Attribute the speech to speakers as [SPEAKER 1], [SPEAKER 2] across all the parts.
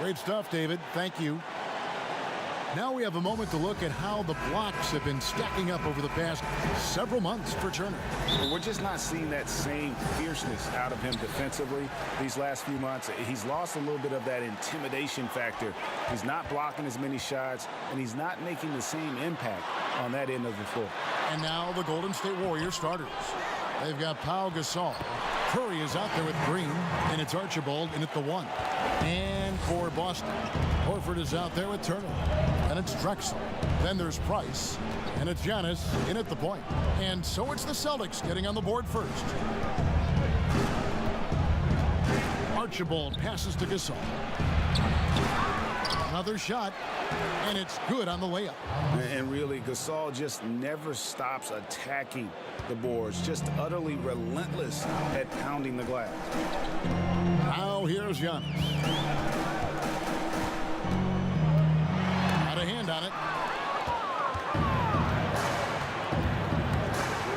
[SPEAKER 1] Great stuff, David. Thank you. Now we have a moment to look at how the blocks have been stacking up over the past several months for Turner.
[SPEAKER 2] We're just not seeing that same fierceness out of him defensively these last few months. He's lost a little bit of that intimidation factor. He's not blocking as many shots, and he's not making the same impact on that end of the floor.
[SPEAKER 1] And now the Golden State Warriors starters. They've got Pau Gasol. Curry is out there with Green, and it's Archibald in at the 1. And for Boston, Horford is out there with Turner. And it's Drexel. Then there's Price. And it's Giannis in at the point. And so it's the Celtics getting on the board first. Archibald passes to Gasol. Another shot. And it's good on the layup.
[SPEAKER 2] And really, Gasol just never stops attacking the boards. Just utterly relentless at pounding the glass.
[SPEAKER 1] Now here's Giannis. Got a hand on it.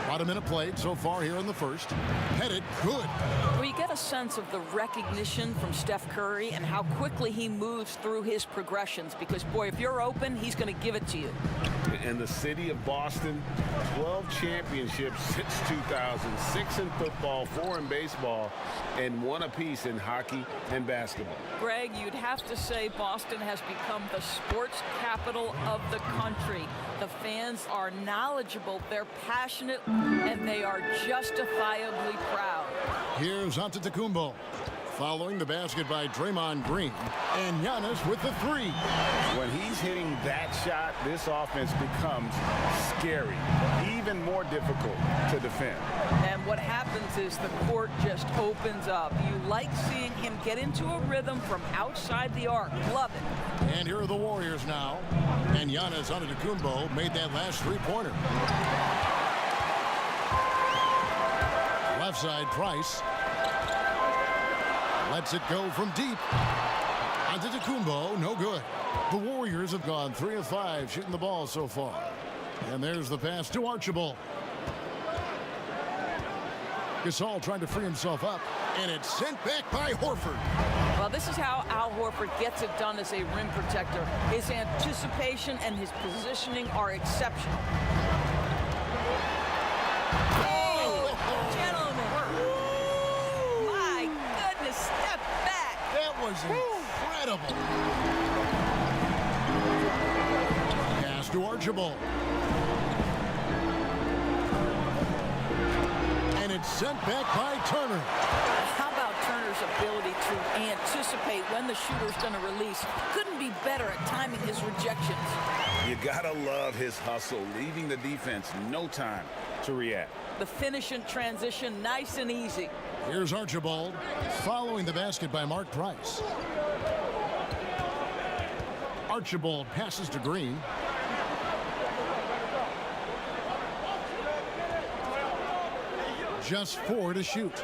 [SPEAKER 1] About a minute played so far here in the first. Headed good.
[SPEAKER 3] Well, you get a sense of the recognition from Steph Curry and how quickly he moves through his progressions. Because, boy, if you're open, he's going to give it to you.
[SPEAKER 4] In the city of Boston, 12 championships since 2000, 6 in football, 4 in baseball, and 1 apiece in hockey and basketball.
[SPEAKER 3] Greg, you'd have to say Boston has become the sports capital of the country. The fans are knowledgeable, they're passionate, and they are justifiably proud.
[SPEAKER 1] Here's Antetokounmpo. Following the basket by Draymond Green. And Giannis with the 3.
[SPEAKER 2] When he's hitting that shot, this offense becomes scary, even more difficult to defend.
[SPEAKER 3] And what happens is the court just opens up. You like seeing him get into a rhythm from outside the arc. Love it.
[SPEAKER 1] And here are the Warriors now. And Giannis Antetokounmpo made that last 3-pointer. Left side, Price. Lets it go from deep. Antetokounmpo, no good. The Warriors have gone 3 of 5 shooting the ball so far. And there's the pass to Archibald. Gasol trying to free himself up. And it's sent back by Horford.
[SPEAKER 3] Well, this is how Al Horford gets it done as a rim protector. His anticipation and his positioning are exceptional.
[SPEAKER 1] Was incredible. Pass to Archibald. And it's sent back by Turner.
[SPEAKER 3] How about Turner's ability to anticipate when the shooter's going to release? Couldn't be better at timing his rejections.
[SPEAKER 2] You gotta love his hustle, leaving the defense no time to react.
[SPEAKER 3] The finish in transition, nice and easy.
[SPEAKER 1] Here's Archibald, following the basket by Mark Price. Archibald passes to Green. Just 4 to shoot.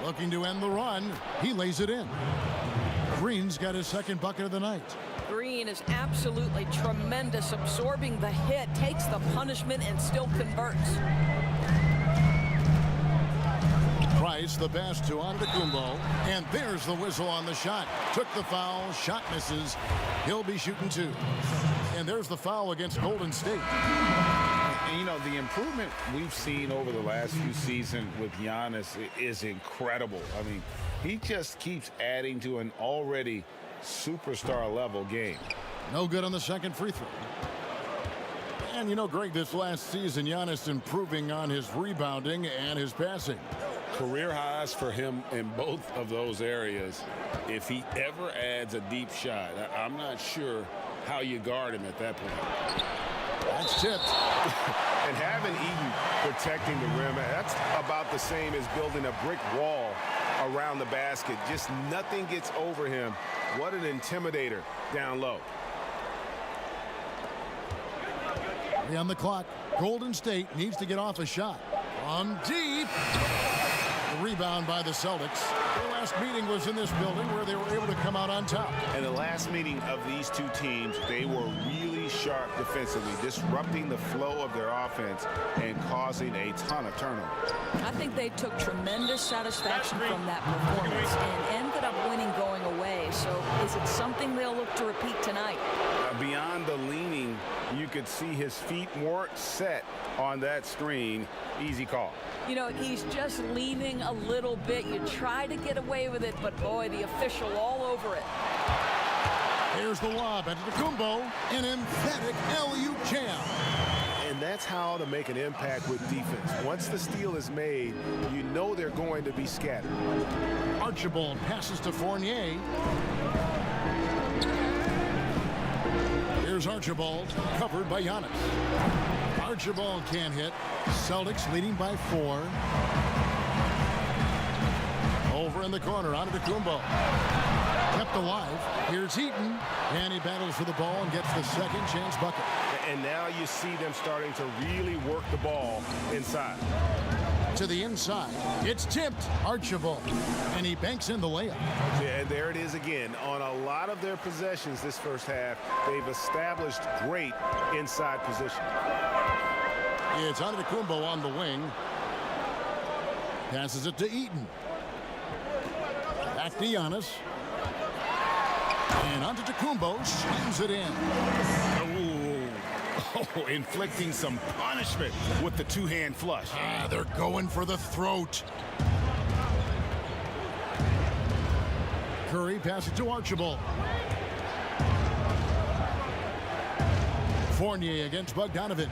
[SPEAKER 1] Looking to end the run. He lays it in. Green's got his second bucket of the night.
[SPEAKER 3] Green is absolutely tremendous, absorbing the hit, takes the punishment, and still converts.
[SPEAKER 1] Price, the pass to Antetokounmpo, and there's the whistle on the shot. Took the foul, shot misses. He'll be shooting 2. And there's the foul against Golden State.
[SPEAKER 2] And, you know, the improvement we've seen over the last few seasons with Giannis is incredible. I mean, he just keeps adding to an already superstar level game.
[SPEAKER 1] No good on the second free throw. And you know, Greg, this last season, Giannis improving on his rebounding and his passing.
[SPEAKER 4] Career highs for him in both of those areas. If he ever adds a deep shot, I'm not sure how you guard him at that point.
[SPEAKER 1] That's tipped.
[SPEAKER 2] And having Eden protecting the rim, that's about the same as building a brick wall around the basket. Just nothing gets over him. What an intimidator down low.
[SPEAKER 1] On the clock, Golden State needs to get off a shot. From deep. The rebound by the Celtics. Their last meeting was in this building where they were able to come out on top.
[SPEAKER 2] And the last meeting of these two teams, they were really sharp defensively, disrupting the flow of their offense and causing a ton of turnovers.
[SPEAKER 3] I think they took tremendous satisfaction from that performance and ended up winning going away. So is it something they'll look to repeat tonight?
[SPEAKER 2] Beyond the leaning, you could see his feet weren't set on that screen. Easy call.
[SPEAKER 3] You know, he's just leaning a little bit. You try to get away with it, but boy, the official all over it.
[SPEAKER 1] Here's the lob into Kumbo, an emphatic LU jam.
[SPEAKER 2] And that's how to make an impact with defense. Once the steal is made, you know they're going to be scattered.
[SPEAKER 1] Archibald passes to Fournier. Here's Archibald, covered by Giannis. Archibald can't hit. Celtics leading by 4. Over in the corner, onto Kumbo. Kept alive. Here's Heaton, and he battles for the ball and gets the second chance bucket.
[SPEAKER 2] And now you see them starting to really work the ball inside.
[SPEAKER 1] To the inside, it's tipped. Archibald, and he banks in the layup.
[SPEAKER 2] Yeah, and there it is again. On a lot of their possessions this first half, they've established great inside position.
[SPEAKER 1] It's Antetokounmpo on the wing. Passes it to Eaton. Back to Giannis. And Antetokounmpo slams it in.
[SPEAKER 2] Oh, inflicting some punishment with the two-hand flush.
[SPEAKER 1] They're going for the throat. Curry passes to Archibald. Fournier against Bogdanovich.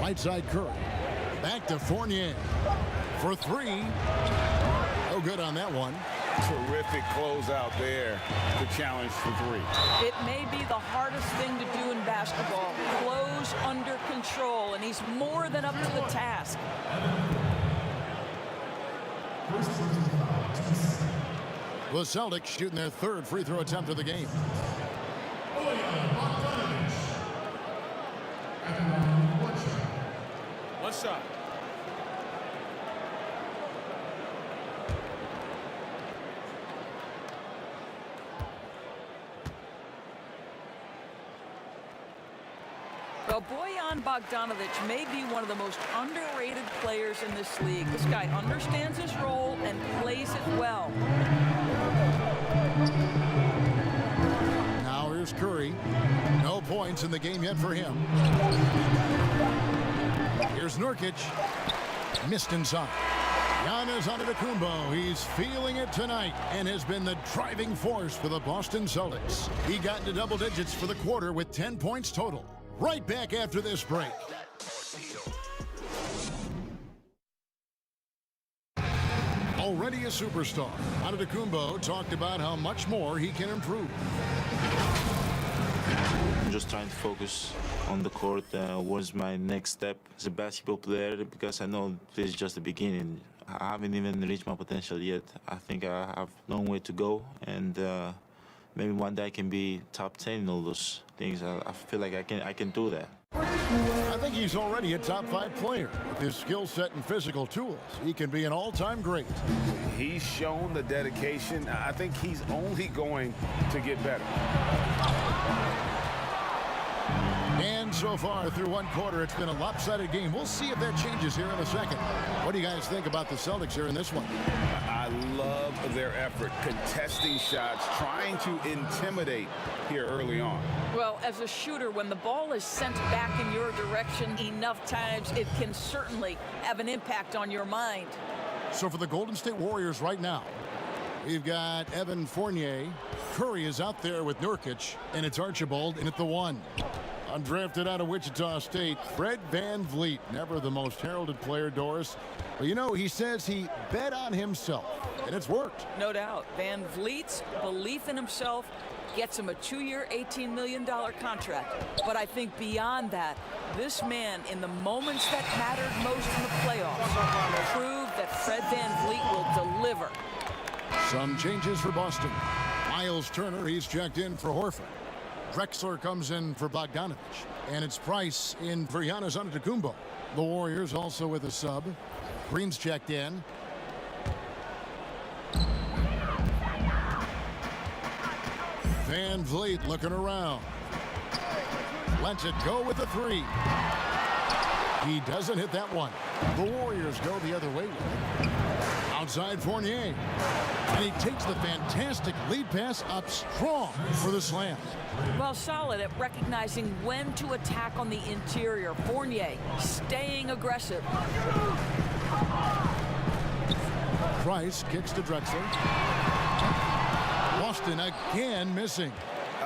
[SPEAKER 1] Right side Curry. Back to Fournier. For 3. No good on that one.
[SPEAKER 2] Terrific closeout there to challenge the 3.
[SPEAKER 3] It may be the hardest thing to do in basketball. Close under control, and he's more than up to the task.
[SPEAKER 1] The Celtics shooting their 3rd free throw attempt of the game.
[SPEAKER 2] One shot.
[SPEAKER 3] Well, Bojan Bogdanovich may be one of the most underrated players in this league. This guy understands his role and plays it well.
[SPEAKER 1] Now here's Curry. No points in the game yet for him. Here's Nurkic. Missed inside. Giannis Antetokounmpo. He's feeling it tonight and has been the driving force for the Boston Celtics. He got into double digits for the quarter with 10 points total. Right back after this break. Already a superstar, Antetokounmpo talked about how much more he can improve.
[SPEAKER 5] I'm just trying to focus on the court. What's my next step as a basketball player? Because I know this is just the beginning. I haven't even reached my potential yet. I think I have a long way to go, and maybe one day I can be top 10 in all those things. I feel like I can do that.
[SPEAKER 1] I think he's already a top 5 player. With his skill set and physical tools, he can be an all-time great.
[SPEAKER 2] He's shown the dedication. I think he's only going to get better.
[SPEAKER 1] And so far through one quarter, it's been a lopsided game. We'll see if that changes here in a second. What do you guys think about the Celtics here in this one?
[SPEAKER 2] I love their effort, contesting shots, trying to intimidate here early on.
[SPEAKER 3] Well, as a shooter, when the ball is sent back in your direction enough times, it can certainly have an impact on your mind.
[SPEAKER 1] So for the Golden State Warriors right now, we've got Evan Fournier. Curry is out there with Nurkic, and it's Archibald in at the 1. Undrafted out of Wichita State, Fred VanVleet, never the most heralded player, Doris. But you know, he says he bet on himself, and it's worked.
[SPEAKER 3] No doubt. Van Vliet's belief in himself gets him a 2-year, $18 million contract. But I think beyond that, this man, in the moments that mattered most in the playoffs, proved that Fred VanVleet will deliver.
[SPEAKER 1] Some changes for Boston. Miles Turner, he's checked in for Horford. Drexler comes in for Bogdanovich. And it's Price in for Giannis Antetokounmpo. The Warriors also with a sub. Green's checked in. VanVleet looking around. Lets it go with a 3. He doesn't hit that one. The Warriors go the other way with it. Now Outside Fournier. And he takes the fantastic lead pass up strong for the slam.
[SPEAKER 3] Well, solid at recognizing when to attack on the interior. Fournier staying aggressive.
[SPEAKER 1] Price kicks to Drexler. Boston again missing.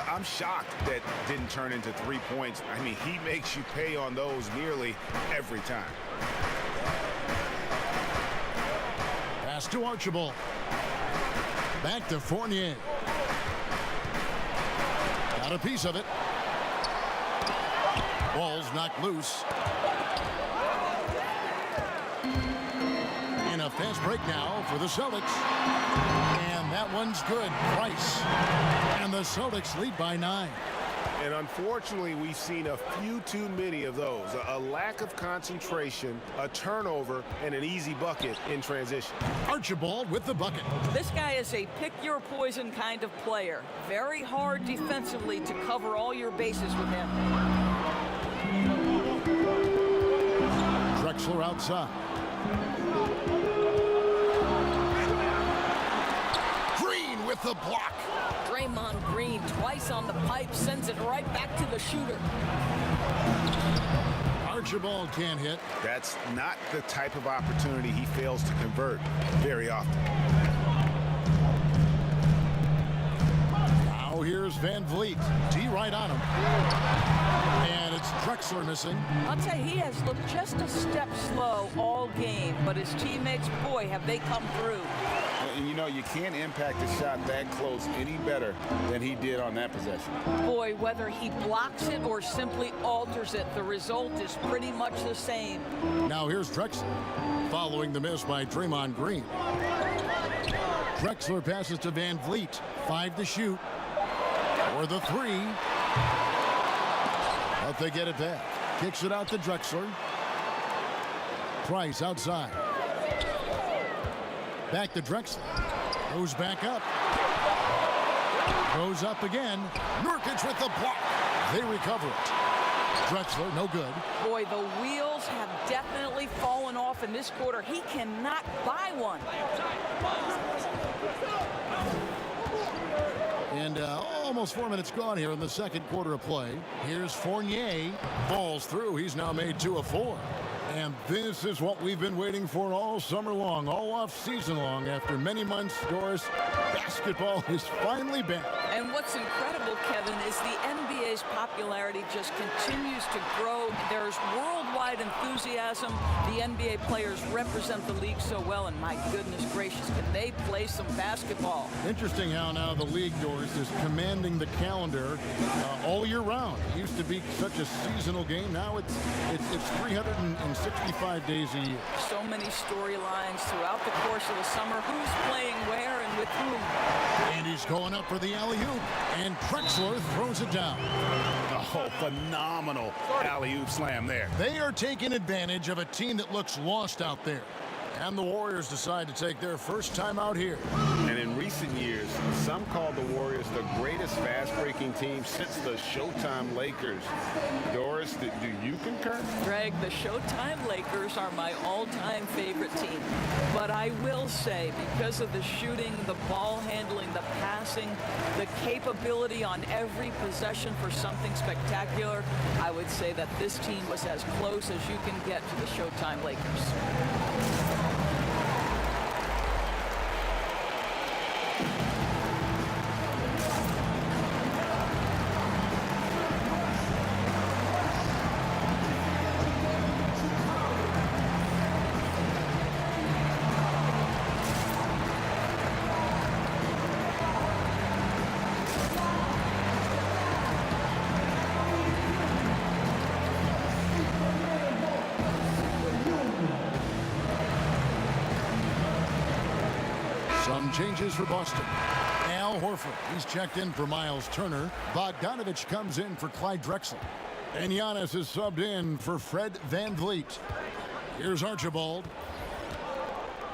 [SPEAKER 2] I'm shocked that didn't turn into 3 points. I mean, he makes you pay on those nearly every time.
[SPEAKER 1] Pass to Archibald. Back to Fournier. Got a piece of it. Ball's knocked loose. In a fast break now for the Celtics. And that one's good. Price. And the Celtics lead by 9.
[SPEAKER 2] And unfortunately, we've seen a few too many of those. A lack of concentration, a turnover, and an easy bucket in transition.
[SPEAKER 1] Archibald with the bucket.
[SPEAKER 3] This guy is a pick-your-poison kind of player. Very hard defensively to cover all your bases with him.
[SPEAKER 1] Drexler outside. Green with the block.
[SPEAKER 3] Draymond Green twice on the pipe, sends it right back to the shooter.
[SPEAKER 1] Archibald can't hit.
[SPEAKER 2] That's not the type of opportunity he fails to convert very often.
[SPEAKER 1] Now here's Van Vliet. D right on him. And it's Drexler missing.
[SPEAKER 3] I'll tell you, he has looked just a step slow all game, but his teammates, boy, have they come through.
[SPEAKER 2] And you know, you can't impact a shot that close any better than he did on that possession.
[SPEAKER 3] Boy, whether he blocks it or simply alters it, the result is pretty much the same.
[SPEAKER 1] Now here's Drexler, following the miss by Draymond Green. Drexler passes to Van Vliet. 5 to shoot. For the 3. But they get it back. Kicks it out to Drexler. Price outside. Back to Drexler. Goes back up. Goes up again. Nurkic with the block. They recover it. Drexler, no good.
[SPEAKER 3] Boy, the wheels have definitely fallen off in this quarter. He cannot buy one.
[SPEAKER 1] And almost 4 minutes gone here in the second quarter of play. Here's Fournier. Falls through. He's now made 2 of 4. And this is what we've been waiting for all summer long, all off-season long. After many months, Doris, basketball is finally back.
[SPEAKER 3] And what's incredible, Kevin, is the NBA's popularity just continues to grow. There's worldwide enthusiasm. The NBA players represent the league so well, and my goodness gracious, can they play some basketball?
[SPEAKER 1] Interesting how now the league, Doris, is commanding the calendar all year round. It used to be such a seasonal game. Now it's 365 days a year.
[SPEAKER 3] So many storylines throughout the course of the summer. Who's playing where and with whom?
[SPEAKER 1] And he's going up for the alley-oop. And Drexler throws it down.
[SPEAKER 2] Oh, phenomenal alley-oop slam there.
[SPEAKER 1] They are taking advantage of a team that looks lost out there. And the Warriors decide to take their first time out here.
[SPEAKER 4] And in recent years, some call the Warriors the greatest fast-breaking team since the Showtime Lakers. Doris, do you concur?
[SPEAKER 3] Greg, the Showtime Lakers are my all-time favorite team. But I will say, because of the shooting, the ball handling, the passing, the capability on every possession for something spectacular, I would say that this team was as close as you can get to the Showtime Lakers.
[SPEAKER 1] Some changes for Boston. Al Horford, he's checked in for Miles Turner. Bogdanovich comes in for Clyde Drexler. And Giannis is subbed in for Fred Van Vliet. Here's Archibald.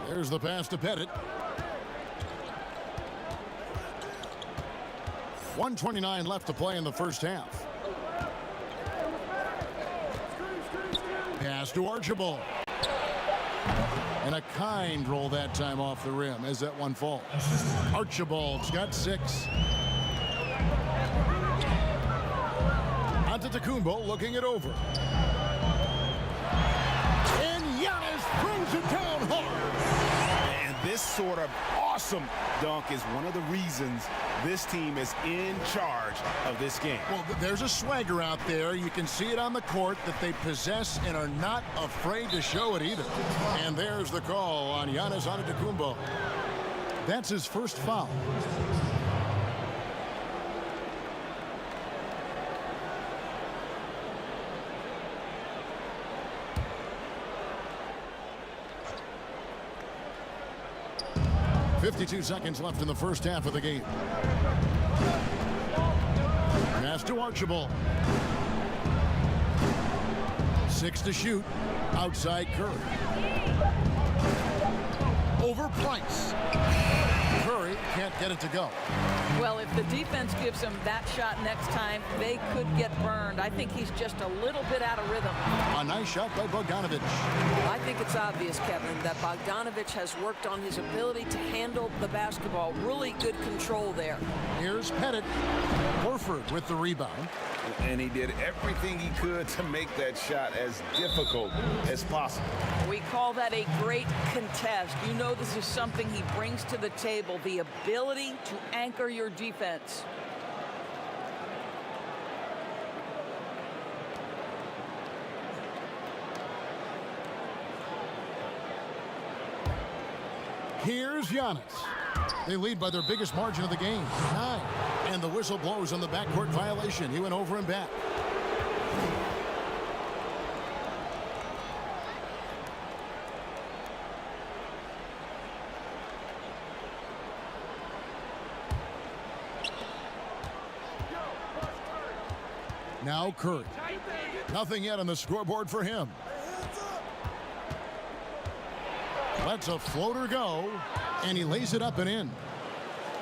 [SPEAKER 1] There's the pass to Pettit. 1:29 left to play in the first half. Pass to Archibald. And a kind roll that time off the rim as that one falls. Archibald's got 6. Antetokounmpo looking it over. And Giannis throws it down hard.
[SPEAKER 2] And this sort of awesome dunk is one of the reasons this team is in charge of this game.
[SPEAKER 1] Well, there's a swagger out there. You can see it on the court that they possess and are not afraid to show it either. And there's the call on Giannis Antetokounmpo. That's his first foul. .52 seconds left in the first half of the game. Pass to Archibald. 6 to shoot. Outside Curry. Over Price. Curry can't get it to go.
[SPEAKER 3] Well, if the defense gives him that shot next time, they could get burned. I think he's just a little bit out of rhythm.
[SPEAKER 1] A nice shot by Bogdanovic.
[SPEAKER 6] I think it's obvious, Kevin, that Bogdanovic has worked on his ability to handle the basketball. Really good control there.
[SPEAKER 1] Here's Pettit. Horford with the rebound.
[SPEAKER 4] And he did everything he could to make that shot as difficult as possible.
[SPEAKER 3] We call that a great contest. You know this is something he brings to the table, the ability to anchor your defense.
[SPEAKER 1] Here's Giannis. They lead by their biggest margin of the game, 9. And the whistle blows on the backcourt violation. He went over and back. Now Curry. Nothing yet on the scoreboard for him. Lets a floater go, and he lays it up and in.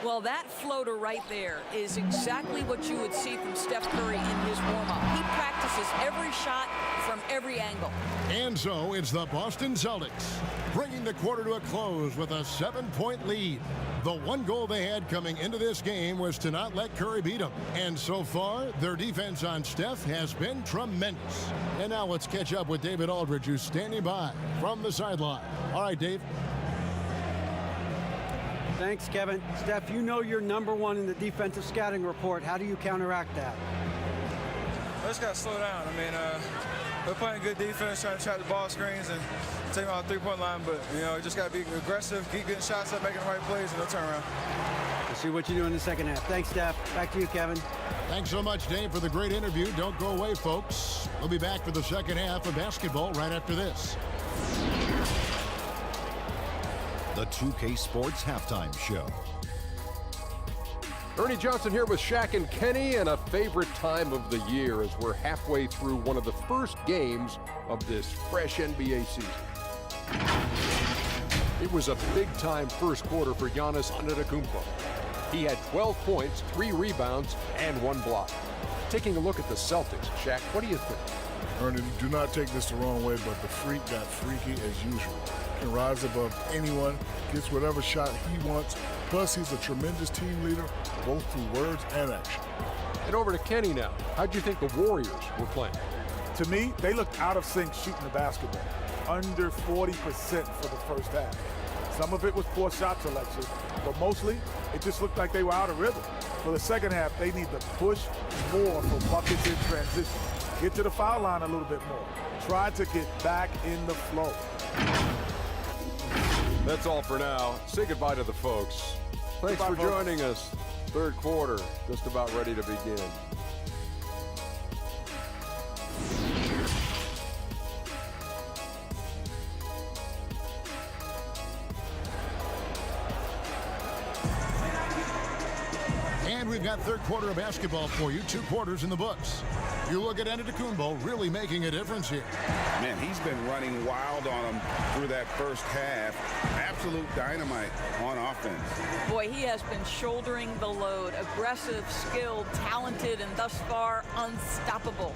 [SPEAKER 6] Well, that floater right there is exactly what you would see from Steph Curry in his warm-up. He practices every shot from every angle.
[SPEAKER 1] And so it's the Boston Celtics bringing the quarter to a close with a 7-point lead. The one goal they had coming into this game was to not let Curry beat them. And so far, their defense on Steph has been tremendous. And now let's catch up with David Aldridge, who's standing by from the sideline. All right, Dave.
[SPEAKER 7] Thanks, Kevin. Steph, you know you're #1 in the defensive scouting report. How do you counteract that?
[SPEAKER 8] I just got to slow down. I mean, we're playing good defense, trying to trap the ball screens and take them out the three-point line. But, you know, you just got to be aggressive, keep getting shots up, making the right plays, and they'll turn around.
[SPEAKER 7] We'll see what you do in the second half. Thanks, Steph. Back to you, Kevin.
[SPEAKER 1] Thanks so much, Dave, for the great interview. Don't go away, folks. We'll be back for the second half of basketball right after this.
[SPEAKER 9] The 2K Sports Halftime Show.
[SPEAKER 10] Ernie Johnson here with Shaq and Kenny, and a favorite time of the year as we're halfway through one of the first games of this fresh NBA season. It was a big-time first quarter for Giannis Antetokounmpo. He had 12 points, 3 rebounds, and 1 block. Taking a look at the Celtics, Shaq, what do you think?
[SPEAKER 11] Ernie, do not take this the wrong way, but the freak got freaky as usual. Can rise above anyone, gets whatever shot he wants. Plus, he's a tremendous team leader, both through words and action.
[SPEAKER 10] And over to Kenny now. How'd you think the Warriors were playing?
[SPEAKER 11] To me, they looked out of sync shooting the basketball. Under 40% for the first half. Some of it was poor shot selection, but mostly it just looked like they were out of rhythm. For the second half, they need to push more for buckets in transition. Get to the foul line a little bit more. Try to get back in the flow.
[SPEAKER 10] That's all for now. Say goodbye to the folks. Thanks for joining us. Third quarter, just about ready to begin.
[SPEAKER 1] And we've got third quarter of basketball for you. 2 quarters in the books. You look at Antetokounmpo really making a difference here.
[SPEAKER 4] Man, he's been running wild on him through that first half. Absolute dynamite on offense.
[SPEAKER 3] Boy, he has been shouldering the load. Aggressive, skilled, talented, and thus far unstoppable.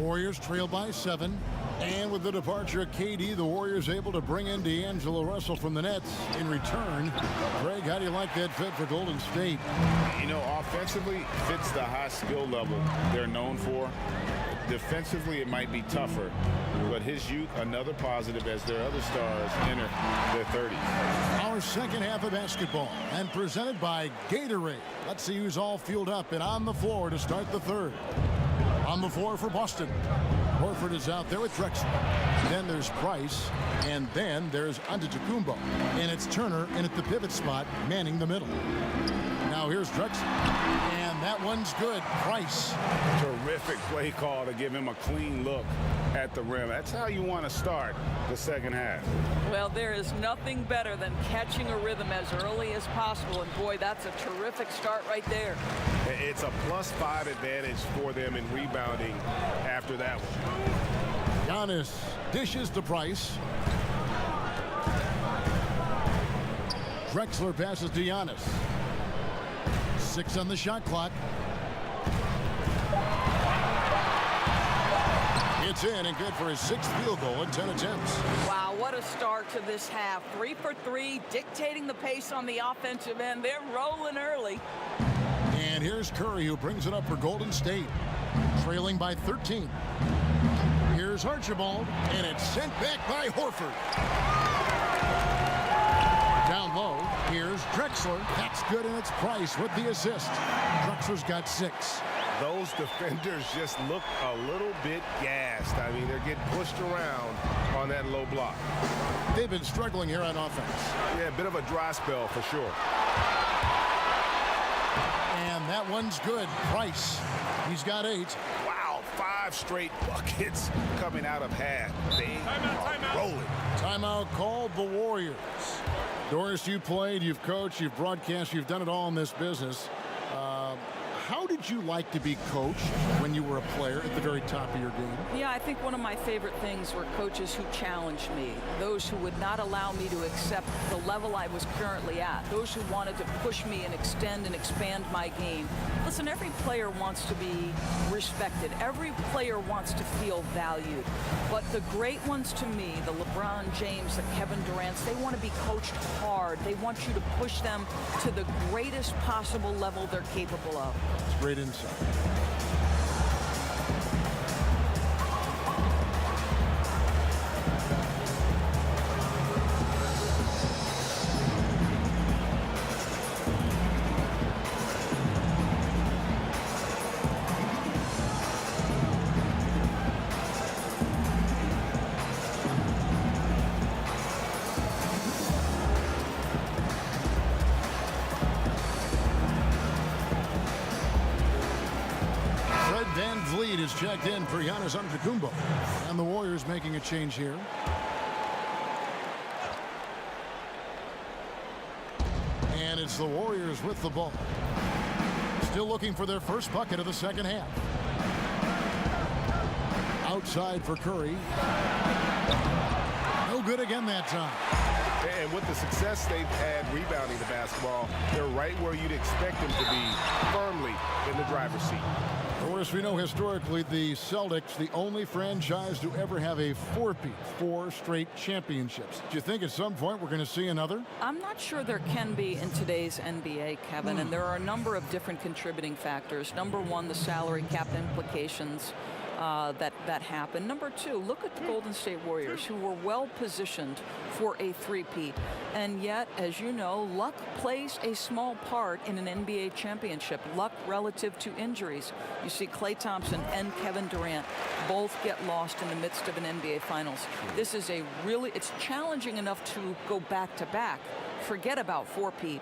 [SPEAKER 1] Warriors trail by 7. And with the departure of KD, the Warriors able to bring in D'Angelo Russell from the Nets in return. Greg, how do you like that fit for Golden State?
[SPEAKER 4] You know, offensively, fits the high skill level they're known for. Defensively, it might be tougher, but his youth, another positive as their other stars enter their 30s.
[SPEAKER 1] Our second half of basketball, and presented by Gatorade. Let's see who's all fueled up and on the floor to start the third. On the floor for Boston. Horford is out there with Drexler. Then there's Price, and then there's Antetokounmpo. And it's Turner in at the pivot spot, manning the middle. Now here's Drexler, and that one's good. Price.
[SPEAKER 4] Terrific play call to give him a clean look at the rim. That's how you want to start the second half.
[SPEAKER 3] Well, there is nothing better than catching a rhythm as early as possible, and boy, that's a terrific start right there.
[SPEAKER 4] It's a +5 advantage for them in rebounding after that one.
[SPEAKER 1] Giannis dishes to Price. Drexler passes to Giannis. 6 on the shot clock. It's in and good for his 6th field goal in 10 attempts.
[SPEAKER 3] Wow, what a start to this half. 3 for 3, dictating the pace on the offensive end. They're rolling early.
[SPEAKER 1] And here's Curry, who brings it up for Golden State, trailing by 13. Here's Archibald, and it's sent back by Horford. Down low, here's Drexler. That's good, and it's Price with the assist. Drexler's got 6.
[SPEAKER 4] Those defenders just look a little bit gassed. I mean, they're getting pushed around on that low block.
[SPEAKER 1] They've been struggling here on offense.
[SPEAKER 4] Yeah, a bit of a dry spell for sure.
[SPEAKER 1] And that one's good. Price, he's got 8.
[SPEAKER 4] Wow, 5 straight buckets coming out of half. They are rolling.
[SPEAKER 1] Timeout called the Warriors. Doris, you played, you've coached, you've broadcast, you've done it all in this business. How did you like to be coached when you were a player at the very top of your game?
[SPEAKER 3] Yeah, I think one of my favorite things were coaches who challenged me, those who would not allow me to accept the level I was currently at, those who wanted to push me and extend and expand my game. Listen, every player wants to be respected. Every player wants to feel valued. But the great ones to me, the LeBron James, the Kevin Durants, they want to be coached hard. They want you to push them to the greatest possible level they're capable of.
[SPEAKER 1] It's great insight. Is checked in for Giannis Antetokounmpo, and the Warriors making a change here. And it's the Warriors with the ball, still looking for their first bucket of the second half. Outside for Curry, no good again that time.
[SPEAKER 4] And with the success they've had rebounding the basketball, they're right where you'd expect them to be, firmly in the driver's seat.
[SPEAKER 1] Of course, we know historically the Celtics, the only franchise to ever have a 4-peat, 4 straight championships. Do you think at some point we're going to see another?
[SPEAKER 3] I'm not sure there can be in today's NBA, Kevin, and there are a number of different contributing factors. Number one, the salary cap implications that happen. Number two, look at the Golden State Warriors, who were well positioned for a 3-peat. And yet, as you know, luck plays a small part in an NBA championship. Luck relative to injuries. You see Klay Thompson and Kevin Durant both get lost in the midst of an NBA Finals. This is it's challenging enough to go back to back. Forget about 4-peat.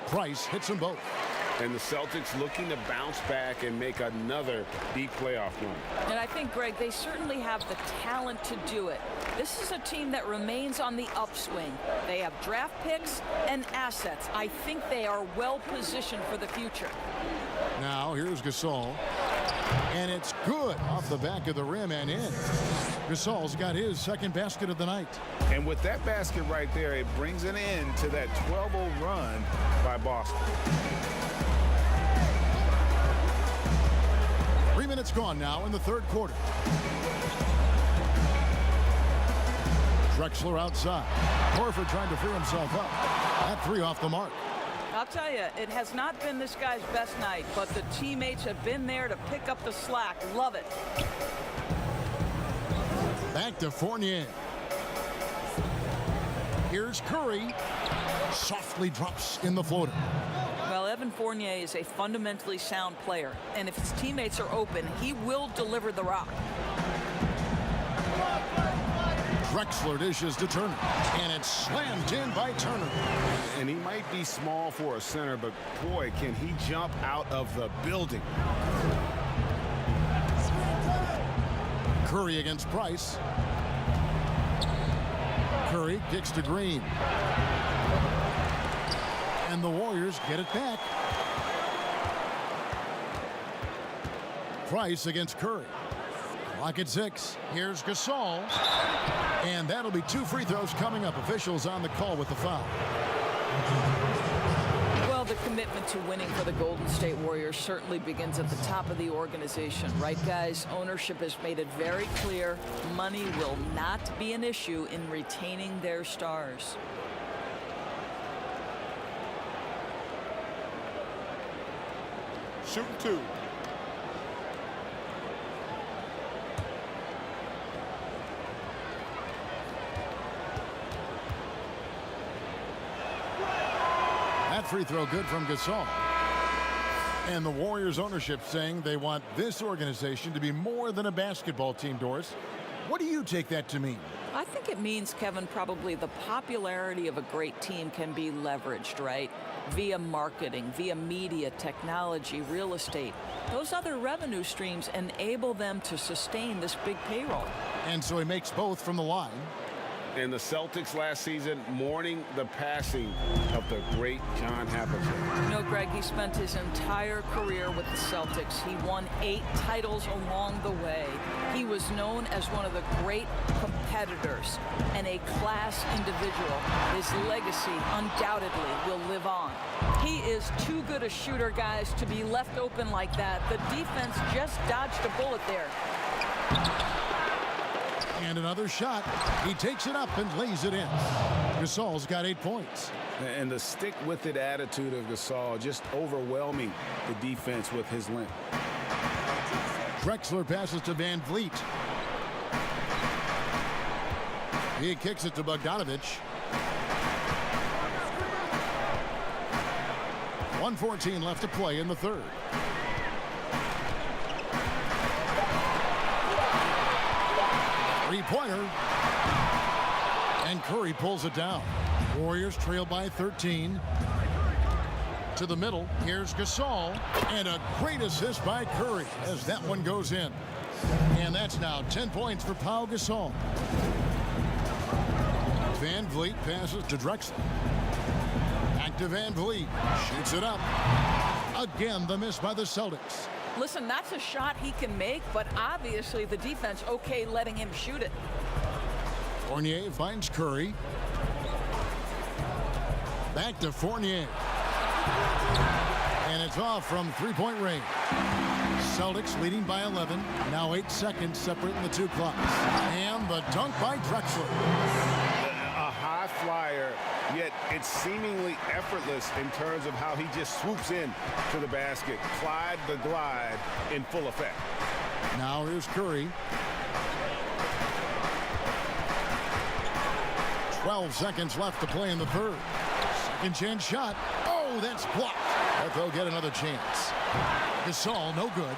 [SPEAKER 1] Price hits them both.
[SPEAKER 4] And the Celtics looking to bounce back and make another deep playoff run.
[SPEAKER 3] And I think, Greg, they certainly have the talent to do it. This is a team that remains on the upswing. They have draft picks and assets. I think they are well positioned for the future.
[SPEAKER 1] Now, here's Gasol. And it's good off the back of the rim and in. Gasol's got his second basket of the night.
[SPEAKER 2] And with that basket right there, it brings an end to that 12-0 run by Boston.
[SPEAKER 1] 3 minutes gone now in the third quarter. Drexler outside. Horford trying to free himself up. That three off the mark.
[SPEAKER 3] I'll tell you, it has not been this guy's best night, but the teammates have been there to pick up the slack. Love it.
[SPEAKER 1] Back to Fournier. Here's Curry. Softly drops in the floater.
[SPEAKER 3] Well, Evan Fournier is a fundamentally sound player, and if his teammates are open, he will deliver the rock.
[SPEAKER 1] Drexler dishes to Turner, and it's slammed in by Turner.
[SPEAKER 2] And he might be small for a center, but boy, can he jump out of the building.
[SPEAKER 1] Curry against Price. Curry kicks to Green. And the Warriors get it back. Price against Curry. Clock at 6. Here's Gasol. And that'll be 2 free throws coming up. Officials on the call with the foul.
[SPEAKER 3] Well, the commitment to winning for the Golden State Warriors certainly begins at the top of the organization, right, guys? Ownership has made it very clear money will not be an issue in retaining their stars.
[SPEAKER 11] Shooting 2.
[SPEAKER 1] That free throw good from Gasol. And the Warriors ownership saying they want this organization to be more than a basketball team, Doris. What do you take that to mean?
[SPEAKER 3] I think it means, Kevin, probably the popularity of a great team can be leveraged, right? Via marketing, via media, technology, real estate. Those other revenue streams enable them to sustain this big payroll.
[SPEAKER 1] And so he makes both from the line.
[SPEAKER 2] And the Celtics last season mourning the passing of the great John Havlicek.
[SPEAKER 3] You know, Greg, he spent his entire career with the Celtics. He won 8 titles along the way. He was known as one of the great competitors and a class individual. His legacy undoubtedly will live on. He is too good a shooter, guys, to be left open like that. The defense just dodged a bullet there.
[SPEAKER 1] And another shot. He takes it up and lays it in. Gasol's got 8 points.
[SPEAKER 2] And the stick-with-it attitude of Gasol just overwhelming the defense with his length.
[SPEAKER 1] Drexler passes to Van Vliet. He kicks it to Bogdanovich. 1:14 left to play in the third. Three-pointer. And Curry pulls it down. Warriors trail by 13. To the middle. Here's Gasol. And a great assist by Curry as that one goes in. And that's now 10 points for Pau Gasol. Van Vliet passes to Drexler. Back to Van Vliet. Shoots it up. Again, the miss by the Celtics.
[SPEAKER 3] Listen, that's a shot he can make, but obviously the defense okay letting him shoot it.
[SPEAKER 1] Fournier finds Curry. Back to Fournier. And it's off from three-point range. Celtics leading by 11. Now 8 seconds separating the two clocks. And the dunk by Drexler.
[SPEAKER 2] A high flyer, yet it's seemingly effortless in terms of how he just swoops in to the basket. Clyde the glide in full effect.
[SPEAKER 1] Now here's Curry. 12 seconds left to play in the third. Second chance shot. Oh, that's blocked. But they'll get another chance. Gasol, no good.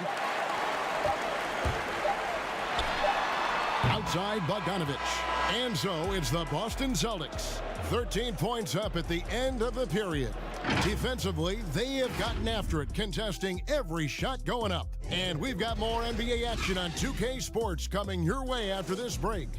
[SPEAKER 1] Outside Bogdanovich. And so it's the Boston Celtics. 13 points up at the end of the period. Defensively, they have gotten after it, contesting every shot going up. And we've got more NBA action on 2K Sports coming your way after this break.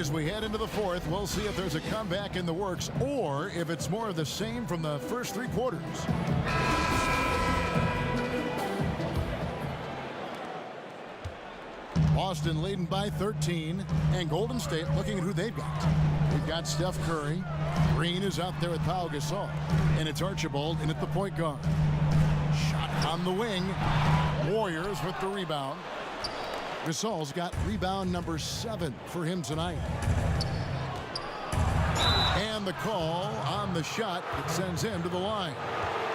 [SPEAKER 1] as we head into the fourth, we'll see if there's a comeback in the works or if it's more of the same from the first three quarters. Boston leading by 13, and Golden State looking at who they've got. We've got Steph Curry. Green is out there with Pau Gasol, and it's Archibald in at the point guard. Shot on the wing. Warriors with the rebound. Gasol's got rebound number 7 for him tonight. And the call on the shot that sends him to the line.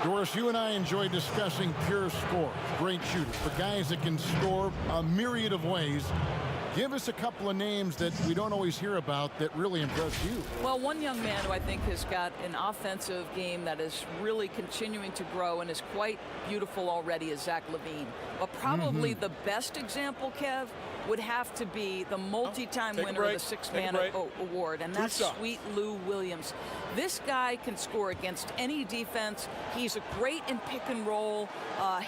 [SPEAKER 1] Doris, you and I enjoy discussing pure score, great shooters, but guys that can score a myriad of ways. Give us a couple of names that we don't always hear about that really impress you.
[SPEAKER 3] Well, one young man who I think has got an offensive game that is really continuing to grow and is quite beautiful already is Zach LaVine. But probably the best example, Kev, would have to be the multi-time winner of the Six-Man Award, and that's sweet Lou Williams. This guy can score against any defense. He's great in pick and roll.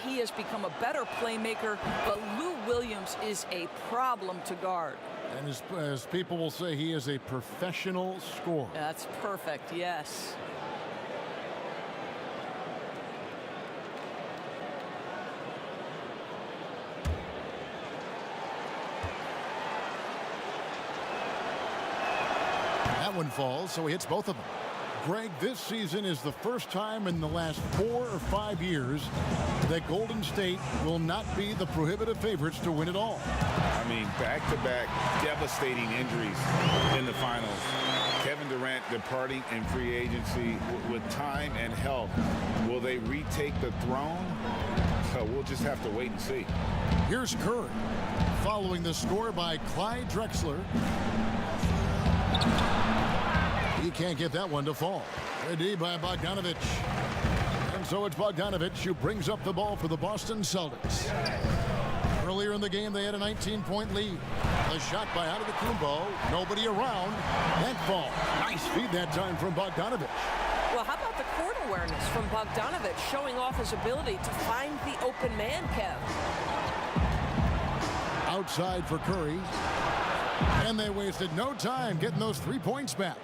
[SPEAKER 3] He has become a better playmaker, but Lou Williams is a problem to guard.
[SPEAKER 1] And as people will say, he is a professional scorer.
[SPEAKER 3] That's perfect, yes.
[SPEAKER 1] That one falls, so he hits both of them. Greg, this season is the first time in the last 4 or 5 years that Golden State will not be the prohibitive favorites to win it all.
[SPEAKER 4] I mean, back-to-back devastating injuries in the finals. Kevin Durant departing in free agency with time and health. Will they retake the throne? So we'll just have to wait and see.
[SPEAKER 1] Here's Curry, following the score by Clyde Drexler. He can't get that one to fall. A D by Bogdanovich. And so it's Bogdanovich who brings up the ball for the Boston Celtics. Earlier in the game, they had a 19-point lead. The shot by Antetokounmpo. Nobody around. That ball. Nice feed that time from Bogdanovich.
[SPEAKER 6] Well, how about the court awareness from Bogdanovich showing off his ability to find the open man, Kev?
[SPEAKER 1] Outside for Curry. And they wasted no time getting those 3 points back.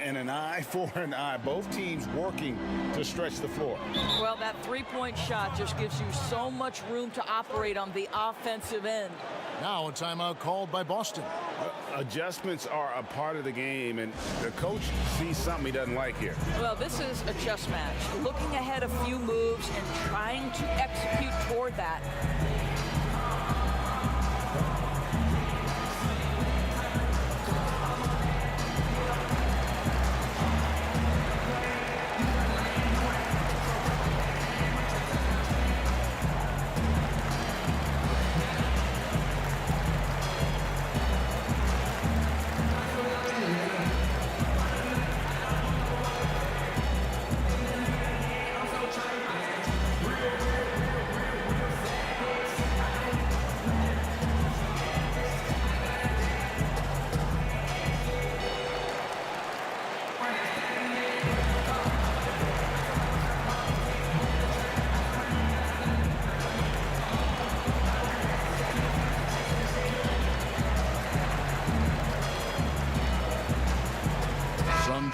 [SPEAKER 4] And an eye for an eye. Both teams working to stretch the floor.
[SPEAKER 3] Well, that three-point shot just gives you so much room to operate on the offensive end.
[SPEAKER 1] Now a timeout called by Boston.
[SPEAKER 4] Adjustments are a part of the game, and the coach sees something he doesn't like here.
[SPEAKER 3] Well, this is a chess match. Looking ahead a few moves and trying to execute toward that.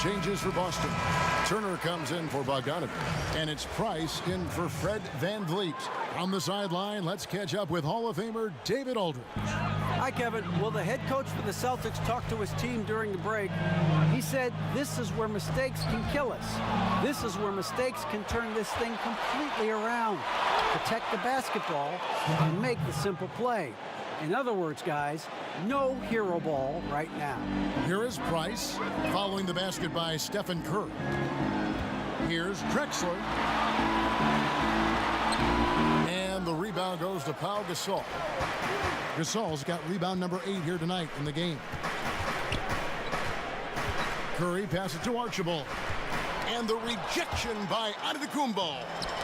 [SPEAKER 1] Changes for Boston. Turner comes in for Bogdanovich, and it's Price in for Fred VanVleet. On the sideline, let's catch up with Hall of Famer David Aldridge.
[SPEAKER 7] Hi, Kevin. Well, the head coach for the Celtics talked to his team during the break. He said, this is where mistakes can kill us. This is where mistakes can turn this thing completely around. Protect the basketball and make the simple play. In other words, guys, no hero ball right now.
[SPEAKER 1] Here is Price, following the basket by Stephen Curry. Here's Drexler. And the rebound goes to Pau Gasol. Gasol's got rebound number 8 here tonight in the game. Curry passes to Archibald. And the rejection by Antetokounmpo.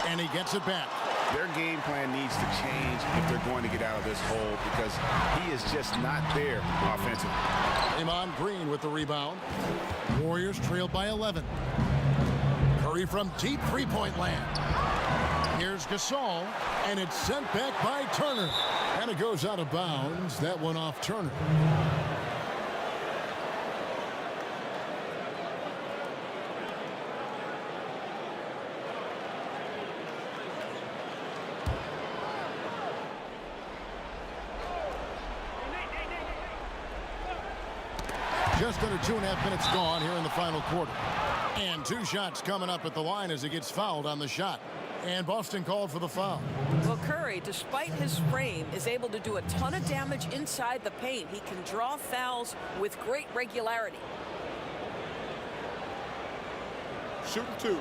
[SPEAKER 1] And he gets it back.
[SPEAKER 4] Their game plan needs to change if they're going to get out of this hole because he is just not there offensively.
[SPEAKER 1] Draymond Green with the rebound. Warriors trailed by 11. Curry from deep three-point land. Here's Gasol, and it's sent back by Turner. And it goes out of bounds. That one off Turner. Just under 2.5 minutes gone here in the final quarter. And 2 shots coming up at the line as he gets fouled on the shot. And Boston called for the foul.
[SPEAKER 6] Well, Curry, despite his frame, is able to do a ton of damage inside the paint. He can draw fouls with great regularity.
[SPEAKER 10] Shooting 2.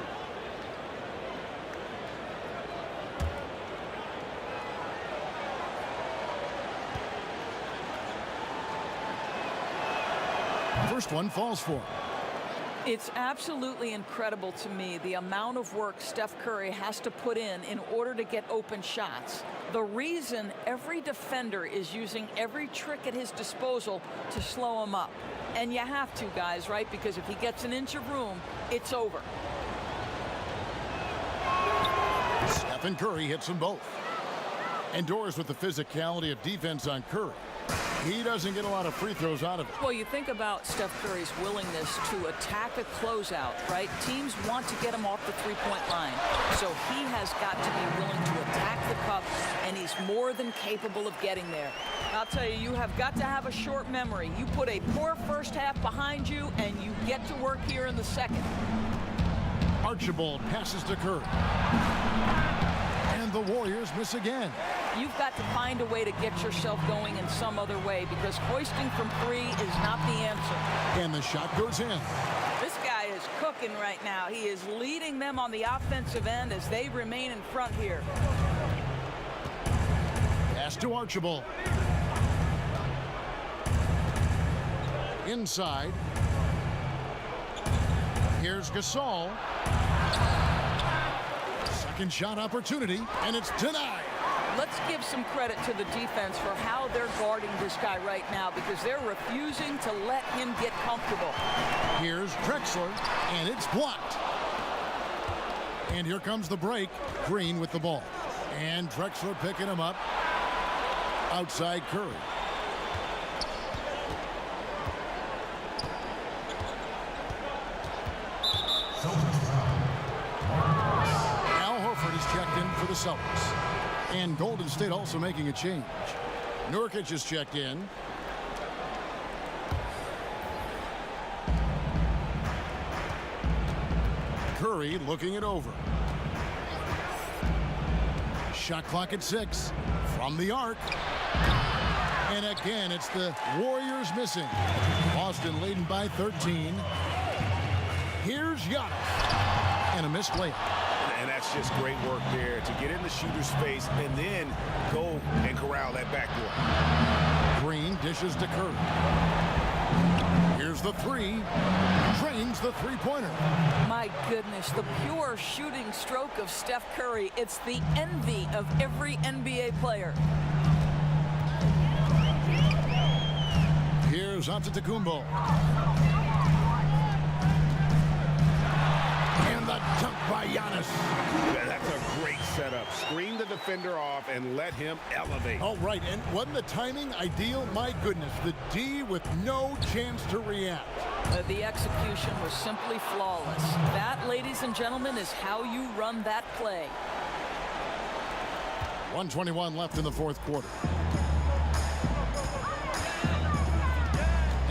[SPEAKER 1] First one falls for him.
[SPEAKER 3] It's absolutely incredible to me the amount of work Steph Curry has to put in order to get open shots. The reason every defender is using every trick at his disposal to slow him up. And you have to, guys, right? Because if he gets an inch of room, it's over.
[SPEAKER 1] Stephen Curry hits them both. Endures with the physicality of defense on Curry. He doesn't get a lot of free throws out of it.
[SPEAKER 6] Well, you think about Steph Curry's willingness to attack a closeout, right? Teams want to get him off the three-point line. So he has got to be willing to attack the cup, and he's more than capable of getting there.
[SPEAKER 3] I'll tell you, you have got to have a short memory. You put a poor first half behind you, and you get to work here in the second.
[SPEAKER 1] Archibald passes to Curry. And the Warriors miss again.
[SPEAKER 3] You've got to find a way to get yourself going in some other way, because hoisting from 3 is not the answer.
[SPEAKER 1] And the shot goes in.
[SPEAKER 3] This guy is cooking right now. He is leading them on the offensive end as they remain in front here.
[SPEAKER 1] Pass to Archibald. Inside. Here's Gasol. Second shot opportunity, and it's denied.
[SPEAKER 3] Let's give some credit to the defense for how they're guarding this guy right now, because they're refusing to let him get comfortable.
[SPEAKER 1] Here's Drexler, and it's blocked. And here comes the break. Green with the ball. And Drexler picking him up. Outside Curry. Al Horford is checked in for the Celtics. And Golden State also making a change. Nurkic is checked in. Curry looking it over. Shot clock at 6 from the arc. And again, it's the Warriors missing. Boston leading by 13. Here's Giannis. And a missed layup.
[SPEAKER 2] And that's just great work there to get in the shooter's face and then go and corral that backboard.
[SPEAKER 1] Green dishes to Curry. Here's the 3. Drains the three-pointer.
[SPEAKER 3] My goodness, the pure shooting stroke of Steph Curry. It's the envy of every NBA player.
[SPEAKER 1] Here's Antetokounmpo. And the dunk by Giannis.
[SPEAKER 2] Yeah, that's a great setup. Screen the defender off and let him elevate.
[SPEAKER 1] Oh, right. And wasn't the timing ideal? My goodness. The D with no chance to react.
[SPEAKER 3] The execution was simply flawless. That, ladies and gentlemen, is how you run that play.
[SPEAKER 1] 1:21 left in the fourth quarter.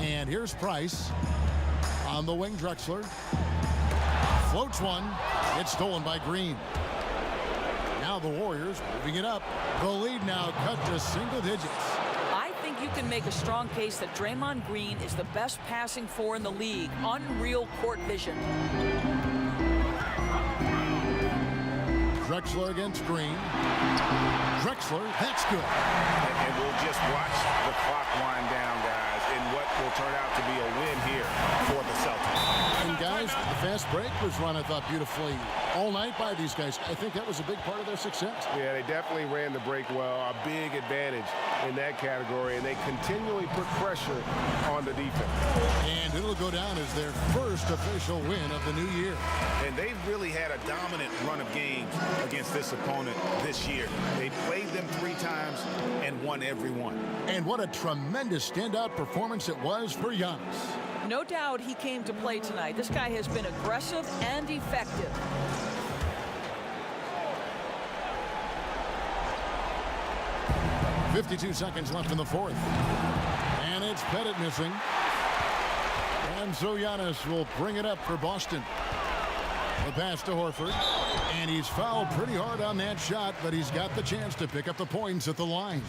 [SPEAKER 1] And here's Price on the wing. Drexler floats one. It's stolen by Green. Now the Warriors moving it up. The lead now cut to single digits.
[SPEAKER 6] I think you can make a strong case that Draymond Green is the best passing four in the league. Unreal court vision.
[SPEAKER 1] Drexler against Green. Drexler, that's good.
[SPEAKER 2] And we'll just watch the clock wind down, guys, in what will turn out to be a win here for the Celtics.
[SPEAKER 1] And guys, the fast break was run, I thought, beautifully all night by these guys. I think that was a big part of their success.
[SPEAKER 2] Yeah, they definitely ran the break well. A big advantage in that category, and they continually put pressure on the defense.
[SPEAKER 1] And it'll go down as their first official win of the new year.
[SPEAKER 2] And they've really had a dominant run of games against this opponent this year. They played them 3 times and won every one.
[SPEAKER 1] And what a tremendous standout performance it was for Giannis.
[SPEAKER 3] No doubt he came to play tonight. This guy has been aggressive and effective. .52 seconds left in the fourth. And it's Pettit missing.
[SPEAKER 1] And so Giannis will bring it up for Boston. The pass to Horford. And he's fouled pretty hard on that shot, but he's got the chance to pick up the points at the line.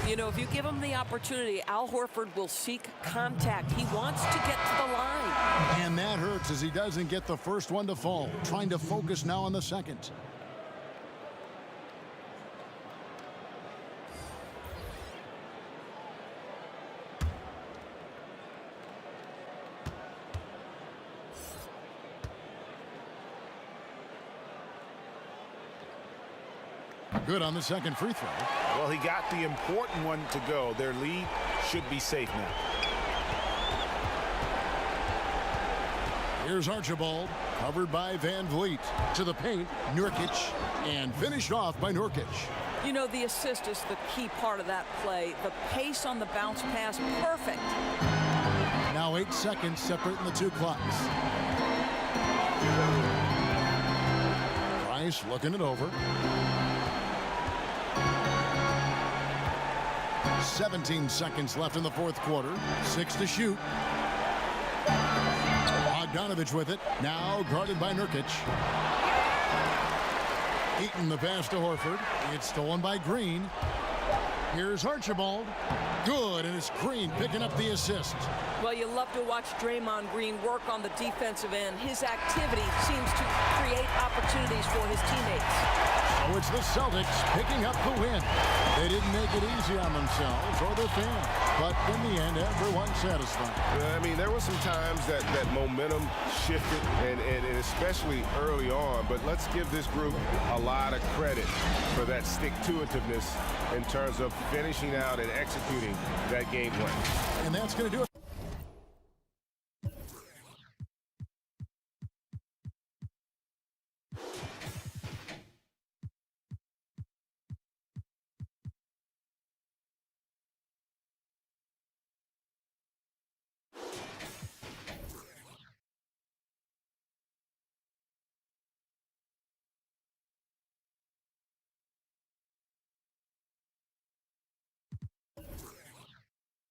[SPEAKER 6] You know, if you give him the opportunity, Al Horford will seek contact. He wants to get to the line.
[SPEAKER 1] And that hurts as he doesn't get the first one to fall. Trying to focus now on the second. Good on the second free throw.
[SPEAKER 2] Well, he got the important one to go. Their lead should be safe now.
[SPEAKER 1] Here's Archibald, covered by Van Vliet. To the paint, Nurkic, and finished off by Nurkic.
[SPEAKER 6] You know, the assist is the key part of that play. The pace on the bounce pass, perfect.
[SPEAKER 1] Now 8 seconds separating the two clocks. Price looking it over. 17 seconds left in the fourth quarter. 6 to shoot. Bogdanovich with it. Now guarded by Nurkic. Eaton the pass to Horford. It's stolen by Green. Here's Archibald. Good, and it's Green picking up the assist.
[SPEAKER 6] Well, you love to watch Draymond Green work on the defensive end. His activity seems to create opportunities for his teammates.
[SPEAKER 1] So it's the Celtics picking up the win. They didn't make it easy on themselves or their fans, but in the end, everyone's satisfied.
[SPEAKER 4] I mean, there were some times that momentum shifted, and especially early on, but let's give this group a lot of credit for that stick-to-itiveness in terms of finishing out and executing that game plan.
[SPEAKER 1] And that's going to do it.